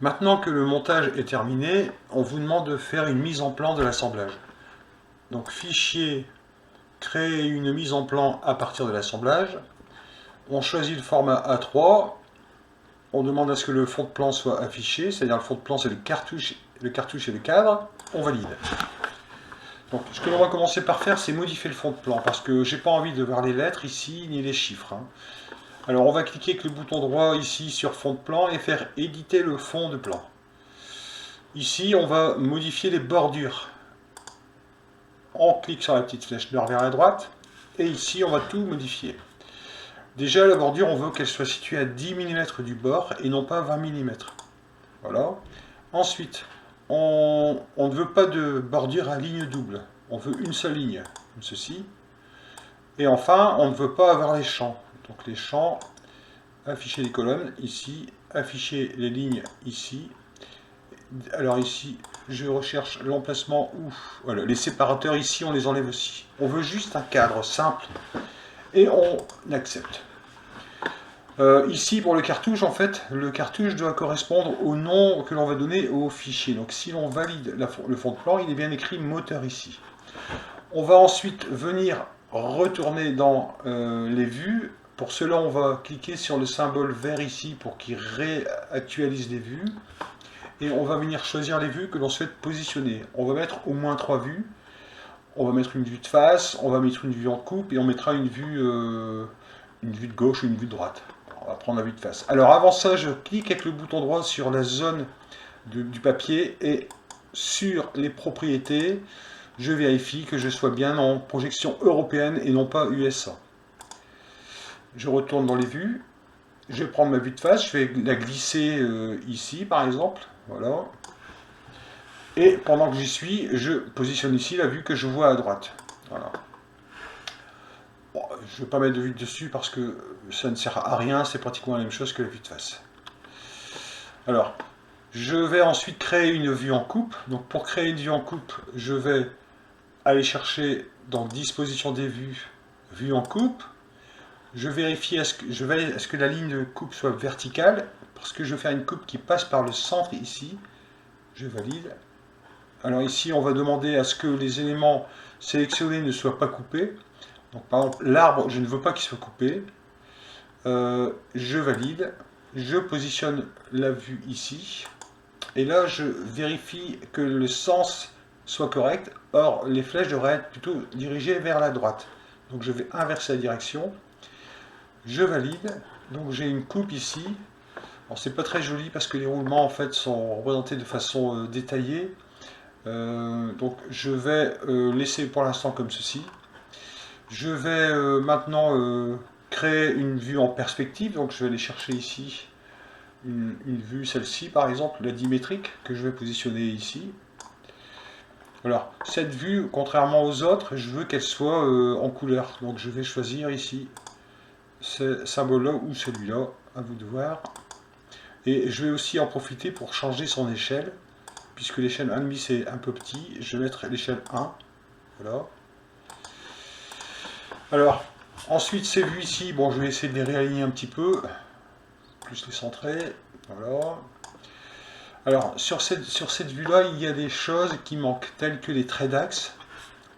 Maintenant que le montage est terminé, on vous demande de faire une mise en plan de l'assemblage. Donc fichier, créer une mise en plan à partir de l'assemblage. On choisit le format A3. On demande à ce que le fond de plan soit affiché, c'est-à-dire le fond de plan c'est le cartouche et le cadre. On valide. Donc ce que l'on va commencer par faire, c'est modifier le fond de plan, parce que j'ai pas envie de voir les lettres ici, ni les chiffres. Alors on va cliquer avec le bouton droit ici sur fond de plan et faire éditer le fond de plan. Ici on va modifier les bordures. On clique sur la petite flèche nord vers la droite, et ici on va tout modifier. Déjà la bordure, on veut qu'elle soit située à 10 mm du bord et non pas 20 mm. Voilà. Ensuite, on ne veut pas de bordure à ligne double. On veut une seule ligne, comme ceci. Et enfin, on ne veut pas avoir les champs. Donc les champs, afficher les colonnes ici, afficher les lignes ici. Alors ici, je recherche l'emplacement où... Voilà, les séparateurs ici, on les enlève aussi. On veut juste un cadre simple et on accepte. Ici, pour le cartouche, en fait, le cartouche doit correspondre au nom que l'on va donner au fichier. Donc si l'on valide le fond de plan, il est bien écrit moteur ici. On va ensuite venir retourner dans les vues. Pour cela, on va cliquer sur le symbole vert ici pour qu'il réactualise les vues. Et on va venir choisir les vues que l'on souhaite positionner. On va mettre au moins 3 vues. On va mettre une vue de face, on va mettre une vue en coupe et on mettra une vue de gauche ou une vue de droite. On va prendre la vue de face. Alors avant ça, je clique avec le bouton droit sur la zone du papier et sur les propriétés, je vérifie que je sois bien en projection européenne et non pas USA. Je retourne dans les vues, je vais prendre ma vue de face, je vais la glisser ici par exemple, voilà. Et pendant que j'y suis, je positionne ici la vue que je vois à droite. Voilà. Bon, je ne vais pas mettre de vue dessus parce que ça ne sert à rien, c'est pratiquement la même chose que la vue de face. Alors, je vais ensuite créer une vue en coupe. Donc pour créer une vue en coupe, je vais aller chercher dans Disposition des vues, vue en coupe. Je vérifie à ce que la ligne de coupe soit verticale, parce que je vais faire une coupe qui passe par le centre ici. Je valide. Alors ici, on va demander à ce que les éléments sélectionnés ne soient pas coupés. Donc par exemple, l'arbre, je ne veux pas qu'il soit coupé. Je valide. Je positionne la vue ici. Et là, je vérifie que le sens soit correct. Or, les flèches devraient être plutôt dirigées vers la droite. Donc je vais inverser la direction. Je valide. Donc j'ai une coupe ici. Alors c'est pas très joli parce que les roulements en fait sont représentés de façon détaillée. Donc je vais laisser pour l'instant comme ceci. Je vais maintenant créer une vue en perspective. Donc je vais aller chercher ici une vue, celle-ci par exemple, la dimétrique, que je vais positionner ici. Alors, cette vue, contrairement aux autres, je veux qu'elle soit en couleur. Donc je vais choisir ici ce symbole-là ou celui-là, à vous de voir. Et je vais aussi en profiter pour changer son échelle, puisque l'échelle 1,5 c'est un peu petit. Je vais mettre l'échelle 1. Voilà. Alors, ensuite ces vues ici, bon, je vais essayer de les réaligner un petit peu, plus les centrer. Voilà. Alors, sur cette vue-là, il y a des choses qui manquent, telles que les traits d'axe.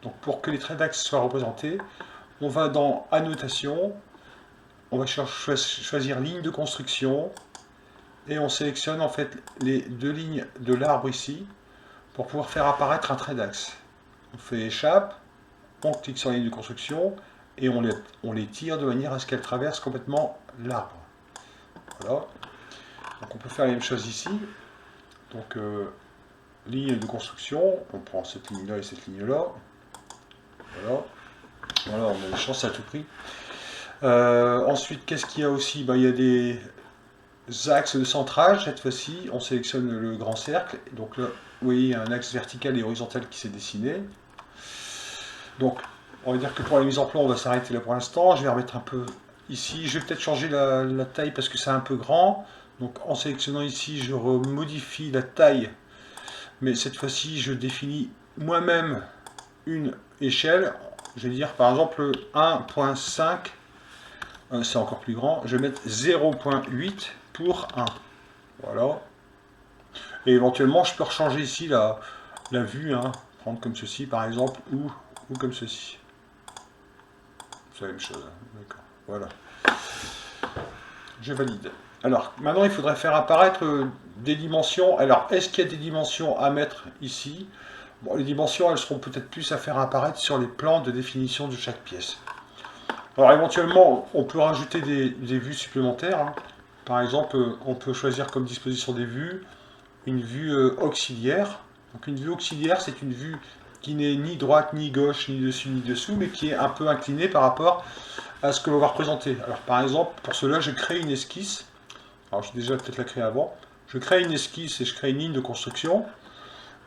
Donc, pour que les traits d'axe soient représentés, on va dans Annotation, on va choisir Ligne de construction, et on sélectionne en fait les deux lignes de l'arbre ici, pour pouvoir faire apparaître un trait d'axe. On fait Échappe, on clique sur la ligne de construction, et on les tire de manière à ce qu'elles traversent complètement l'arbre. Voilà. Donc on peut faire la même chose ici. Donc, ligne de construction, on prend cette ligne-là et cette ligne-là. Voilà. Voilà, on a des chances à tout prix. Ensuite, qu'est-ce qu'il y a aussi? Il y a des axes de centrage. Cette fois-ci, on sélectionne le grand cercle. Donc là, vous voyez, il y a un axe vertical et horizontal qui s'est dessiné. Donc, on va dire que pour la mise en plan, on va s'arrêter là pour l'instant. Je vais remettre un peu ici. Je vais peut-être changer la taille parce que c'est un peu grand. Donc, en sélectionnant ici, je remodifie la taille. Mais cette fois-ci, je définis moi-même une échelle. Je vais dire par exemple 1.5, c'est encore plus grand. Je vais mettre 0.8 pour 1. Voilà. Et éventuellement, je peux rechanger ici la vue, hein, prendre comme ceci par exemple, ou comme ceci. C'est la même chose, hein. D'accord, voilà. Je valide. Alors, maintenant, il faudrait faire apparaître des dimensions. Alors, est-ce qu'il y a des dimensions à mettre ici? Bon, les dimensions, elles seront peut-être plus à faire apparaître sur les plans de définition de chaque pièce. Alors, éventuellement, on peut rajouter des vues supplémentaires, hein. Par exemple, on peut choisir comme disposition des vues une vue auxiliaire. Donc, une vue auxiliaire, c'est une vue qui n'est ni droite, ni gauche, ni dessus, ni dessous, mais qui est un peu inclinée par rapport à ce que l'on va représenter. Alors, par exemple, pour cela, je crée une esquisse. Alors, j'ai déjà peut-être la créé avant. Je crée une esquisse et je crée une ligne de construction.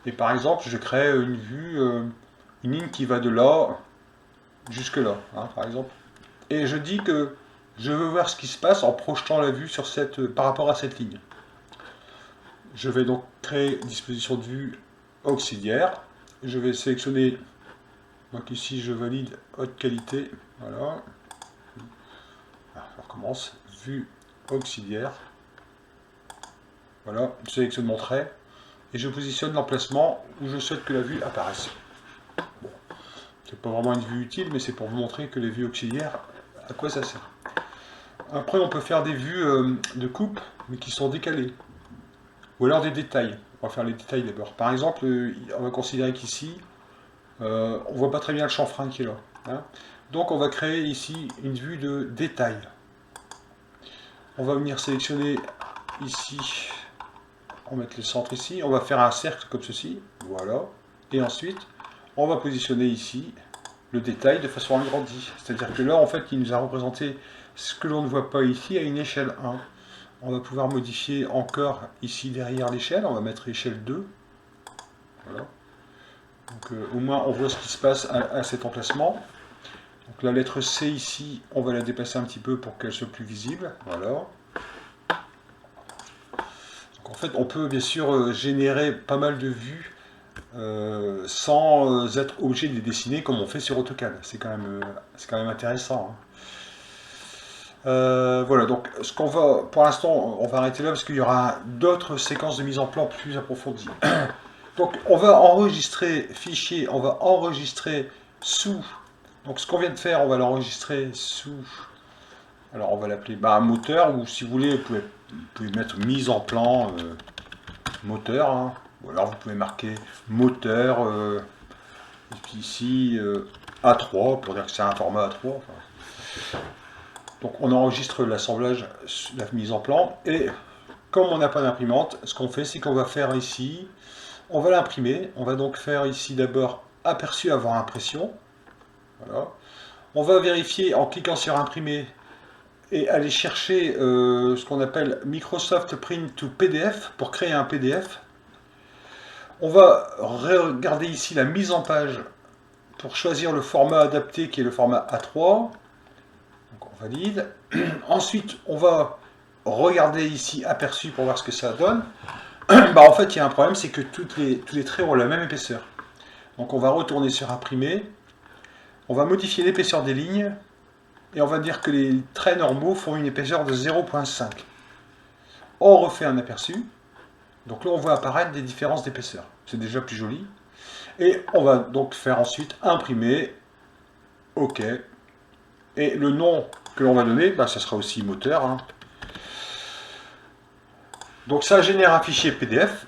Et par exemple, je crée une vue, une ligne qui va de là jusque là, hein, par exemple. Et je dis que je veux voir ce qui se passe en projetant la vue sur par rapport à cette ligne. Je vais donc créer une disposition de vue auxiliaire. Je vais sélectionner, donc ici je valide haute qualité, voilà. On recommence, vue auxiliaire. Voilà, je sélectionne mon trait et je positionne l'emplacement où je souhaite que la vue apparaisse. Bon, c'est pas vraiment une vue utile, mais c'est pour vous montrer que les vues auxiliaires, à quoi ça sert. Après, on peut faire des vues de coupe, mais qui sont décalées. Ou alors des détails. On va faire les détails d'abord. Par exemple, on va considérer qu'ici, on voit pas très bien le chanfrein qui est là, hein. Donc on va créer ici une vue de détail. On va venir sélectionner ici, on va mettre le centre ici, on va faire un cercle comme ceci, voilà. Et ensuite, on va positionner ici le détail de façon agrandie. C'est-à-dire que là, en fait, il nous a représenté ce que l'on ne voit pas ici à une échelle 1. On va pouvoir modifier encore ici derrière l'échelle, on va mettre échelle 2. Voilà. Donc au moins on voit ce qui se passe à cet emplacement. Donc la lettre C ici, on va la déplacer un petit peu pour qu'elle soit plus visible. Voilà. Donc en fait, on peut bien sûr générer pas mal de vues sans être obligé de les dessiner comme on fait sur AutoCAD. C'est quand même intéressant, hein. Voilà, donc ce qu'on va, pour l'instant, on va arrêter là parce qu'il y aura d'autres séquences de mise en plan plus approfondies. Donc on va enregistrer fichier, on va enregistrer sous. Donc ce qu'on vient de faire, on va l'enregistrer sous. Alors on va l'appeler moteur, ou si vous voulez, vous pouvez mettre mise en plan moteur, hein. Ou alors vous pouvez marquer moteur, et puis ici A3 pour dire que c'est un format A3. Enfin. Donc on enregistre l'assemblage, la mise en plan, et comme on n'a pas d'imprimante, ce qu'on fait, c'est qu'on va faire ici, on va l'imprimer. On va donc faire ici d'abord aperçu avant impression. Voilà. On va vérifier en cliquant sur imprimer et aller chercher ce qu'on appelle Microsoft Print to PDF pour créer un PDF. On va regarder ici la mise en page pour choisir le format adapté qui est le format A3. Donc on valide. Ensuite, on va regarder ici aperçu pour voir ce que ça donne. En fait, il y a un problème, c'est que tous les traits ont la même épaisseur. Donc on va retourner sur imprimer. On va modifier l'épaisseur des lignes. Et on va dire que les traits normaux font une épaisseur de 0,5. On refait un aperçu. Donc là, on voit apparaître des différences d'épaisseur. C'est déjà plus joli. Et on va donc faire ensuite imprimer. OK. Et le nom que l'on va donner, ça sera aussi moteur, hein. Donc ça génère un fichier PDF.